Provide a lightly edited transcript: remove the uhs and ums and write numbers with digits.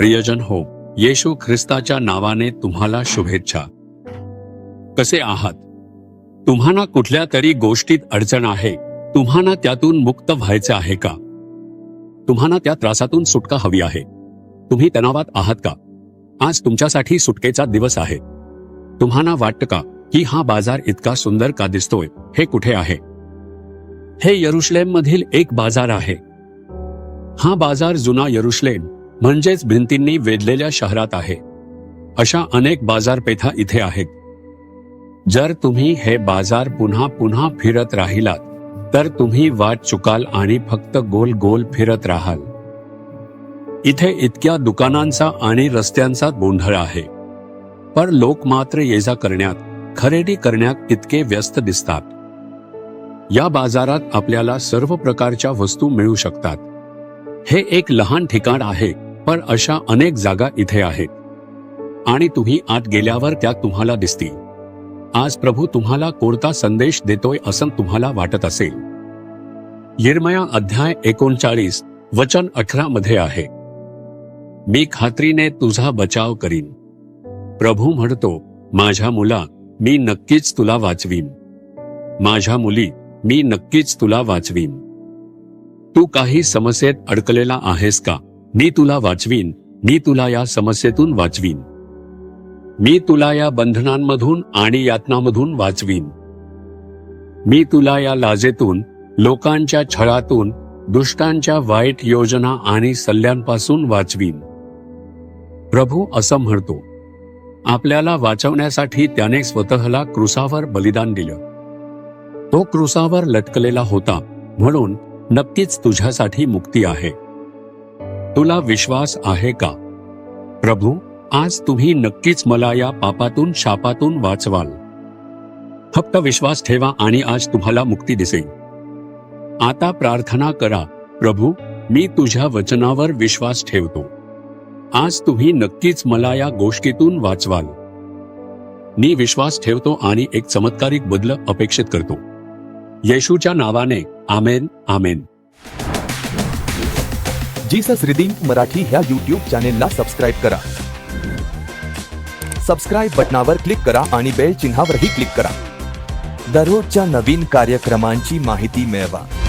प्रियजन हो, येशू ख्रिस्ताच्या नावाने तुम्हाला शुभेच्छा. कसे आहात? तुम्हाला कुठल्या तरी गोष्टीत अडचण आहे? तुम्हाला त्यातून मुक्त व्हायचे आहे का? तुम्हाला त्या त्रासातून सुटका हवी आहे? तुम्ही तणावात आहात का? आज तुमच्यासाठी सुटकेचा दिवस आहे. तुम्हाला वाटतं का की हा बाजार इतका सुंदर का दिसतोय? हे कुठे आहे? हे यरुशलेम मधील एक बाजार आहे. हा बाजार जुना यरुशलेम म्हणजेच भिंतींनी वेढलेल्या शहरात आहे. अशा अनेक बाजारपेठा इथे आहेत. जर तुम्ही हे बाजार पुन्हा पुन्हा फिरत राहिलात तर तुम्ही वाट चुकाल आणि फक्त गोल गोल फिरत राहाल. इथे इतक्या दुकानांचा आणि रस्त्यांचा गोंधळ आहे, पण लोक मात्र ये जा करण्यात, खरेदी करण्यात इतके व्यस्त दिसतात. या बाजारात आपल्याला सर्व प्रकारच्या वस्तू मिळू शकतात. हे एक लहान ठिकाण आहे, पण अशा अनेक जागा इथे आहेत आणि तुम्ही आत गेल्यावर त्या तुम्हाला दिसतील. आज प्रभू तुम्हाला कोणता संदेश देतोय असं तुम्हाला वाटत असेल? यिर्मया अध्याय 39 वचन 18 मध्ये आहे, मी खात्रीने तुझा बचाव करीन. प्रभू म्हणतो, माझ्या मुला, मी नक्कीच तुला वाचवीन. माझ्या मुली, मी नक्कीच तुला वाचवीन. तू काही समस्येत अडकलेला आहेस का? मी तुला वाचवीन. मी तुला या समस्येतून वाचवीन. मी तुला या बंधनांमधून आणि यातनामधून वाचवीन. मी तुला या लाजेतून, लोकांच्या छळातून, दुष्टांच्या वाईट योजना आणि सल्ल्यांपासून वाचवीन. प्रभू असं म्हणतो. आपल्याला वाचवण्यासाठी त्याने स्वतःला क्रूसावर बलिदान दिलं. तो क्रूसावर लटकलेला होता, म्हणून नक्कीच तुझ्यासाठी मुक्ती आहे. तुला विश्वास आहे का? प्रभू, आज तुम्ही नक्कीच मला या पापातून, शापातून वाचवाल. फक्त विश्वास ठेवा आणि आज तुम्हाला मुक्ती दिसेल. आता प्रार्थना करा, प्रभू, मी तुझ्या वचनावर विश्वास ठेवतो. आज तुम्ही नक्कीच मला या गोष्टीतून वाचवाल. मी विश्वास ठेवतो आणि एक चमत्कारिक बदल अपेक्षित करतो. येशूच्या नावाने आमेन. आमेन. जीसस रिडीम्ड मराठी ह्या YouTube चॅनेलला सबस्क्राईब करा. सबस्क्राईब बटनावर क्लिक करा आणि बेल चिन्हावरही क्लिक करा. दररोजच्या नवीन कार्यक्रमांची माहिती मिळवा.